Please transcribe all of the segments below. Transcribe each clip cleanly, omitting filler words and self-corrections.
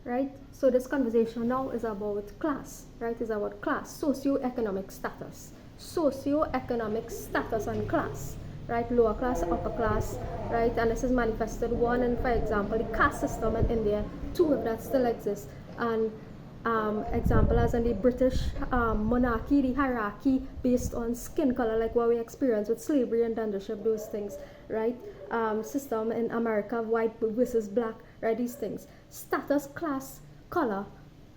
right? So this conversation now is about class, right? It's about class, socio-economic status, and class, right? Lower class, upper class, right? And this is manifested one in, for example, the caste system in India, two if that still exists, and example as in the British monarchy, the hierarchy based on skin color, like what we experience with slavery and censorship, those things, right? System in America, white versus black, right? These things, status, class, color,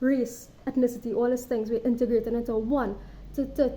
race, ethnicity, all these things we integrated into one. And the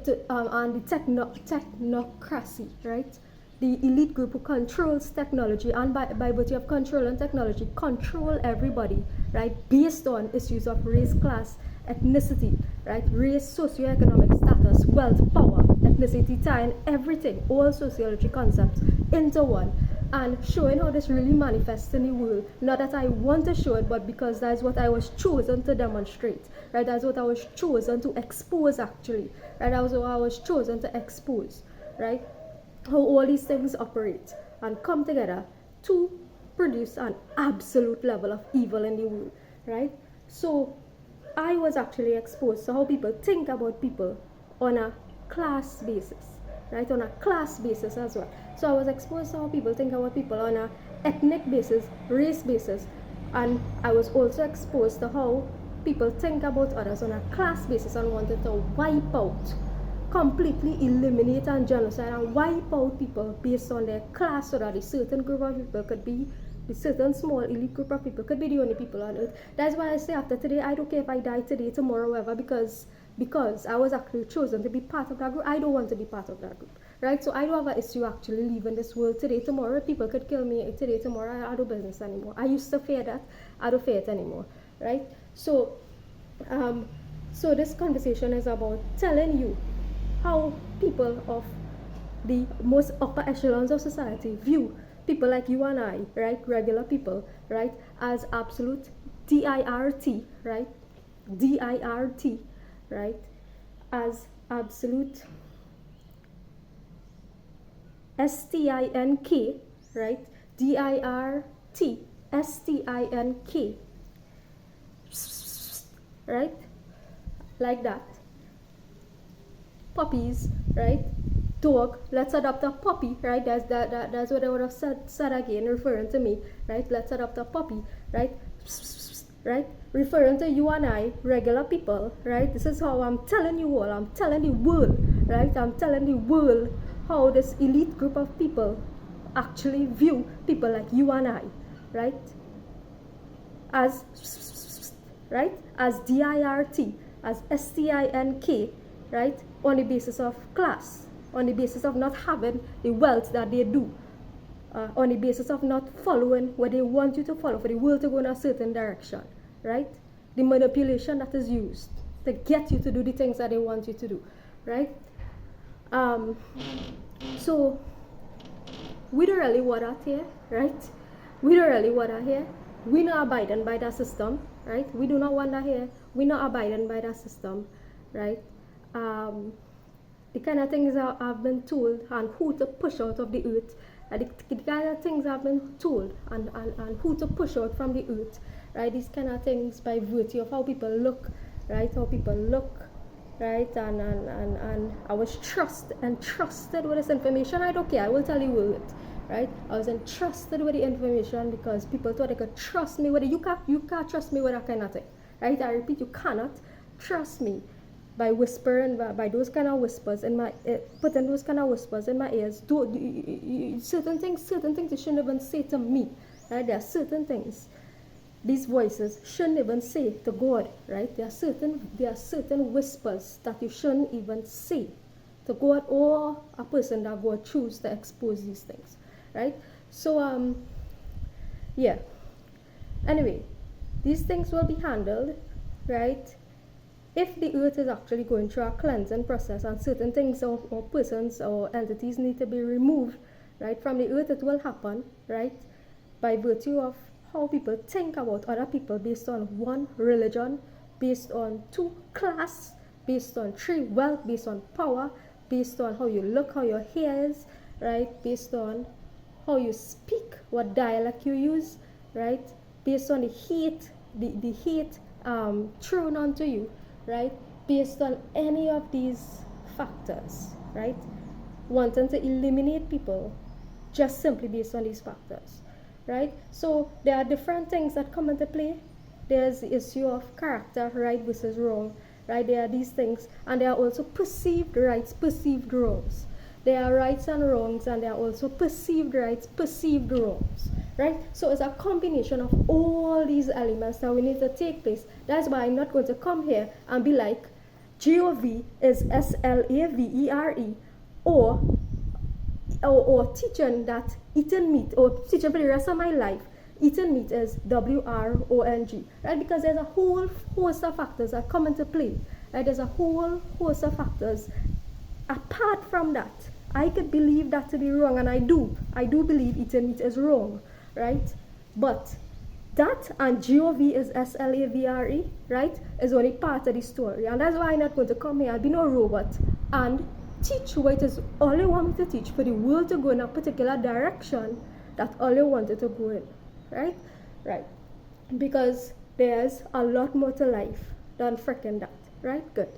technocracy, right? The elite group who controls technology, and by virtue of controlling technology, control everybody, right? Based on issues of race, class, ethnicity, right? Race, socioeconomic status, wealth, power, ethnicity, tying everything, all sociology concepts into one, and showing how this really manifests in the world. Not that I want to show it, but because that's what I was chosen to demonstrate, right? That's what I was chosen to expose, actually, right? That's what I was chosen to expose, right? How all these things operate and come together to produce an absolute level of evil in the world, right? So I was actually exposed to how people think about people on a class basis, right? On a class basis as well. So I was exposed to how people think about people on a ethnic basis, race basis, and I was also exposed to how people think about others on a class basis and wanted to wipe out, completely eliminate and genocide and wipe out people based on their class, so that a certain group of people could be, a certain small elite group of people could be the only people on earth. That's why I say after today, I don't care if I die today, tomorrow, whatever, because I was actually chosen to be part of that group. I don't want to be part of that group, right? So I don't have an issue actually leaving this world today, tomorrow. People could kill me today, tomorrow. I don't business anymore. I used to fear that. I don't fear it anymore, right? So, so this conversation is about telling you how people of the most upper echelons of society view people like you and I, right, regular people, right, as absolute d.i.r.t, right, d.i.r.t, right, as absolute stink, right, d.i.r.t, stink, right, like that. Puppies, right? Dog, let's adopt a puppy, right? That's what I would have said again, referring to me, right? Let's adopt a puppy, right? Right? Referring to you and I, regular people, right? This is how I'm telling you all, I'm telling the world, right? I'm telling the world how this elite group of people actually view people like you and I, right? As, right? As d.i.r.t, as stink, right? On the basis of class, on the basis of not having the wealth that they do, on the basis of not following what they want you to follow for the world to go in a certain direction, right? The manipulation that is used to get you to do the things that they want you to do, right? So we don't really want that here, right? We don't really want that here. We not abiding by that system, right? We do not want that here. We not abiding by that system, right? The kind of things I've been told and who to push out of the earth, the kind of things I've been told and who to push out from the earth, right? These kind of things by virtue of how people look, right? How people look, right? And I was entrusted with this information. I don't care, I will tell you it, right? I was entrusted with the information because people thought they could trust me with it. You can't trust me with that kind of thing, right? I repeat, you cannot trust me by whispering, by those kind of whispers in my, putting those kind of whispers in my ears. Certain things you shouldn't even say to me, right? There are certain things these voices shouldn't even say to God, right? There are certain whispers that you shouldn't even say to God or a person that God chooses to expose these things, right? So yeah. Anyway, these things will be handled, right? If the earth is actually going through a cleansing process and certain things or persons or entities need to be removed, right, from the earth, it will happen, right, by virtue of how people think about other people based on one, religion, based on two, class, based on three, wealth, based on power, based on how you look, how your hair is, right, based on how you speak, what dialect you use, right, based on the hate the hate thrown onto you, right, based on any of these factors, right? Wanting to eliminate people just simply based on these factors, right? So there are different things that come into play. There's the issue of character, right versus wrong, right? There are these things, and there are also perceived rights, perceived wrongs. There are rights and wrongs, and there are also perceived rights, perceived wrongs, right? So it's a combination of all these elements that we need to take place. That's why I'm not going to come here and be like, GOV is SLAVERE, or teaching that eating meat, or teaching for the rest of my life, eating meat is WRONG, right? Because there's a whole host of factors that come into play, right? There's a whole host of factors. Apart from that, I could believe that to be wrong, and I do believe eating meat is wrong, right? But that and GOV is SLAVERE, right, is only part of the story. And that's why I'm not going to come here and be no robot and teach what it is all you want me to teach for the world to go in a particular direction that all you want it to go in, right? Right. Because there's a lot more to life than freaking that, right? Good.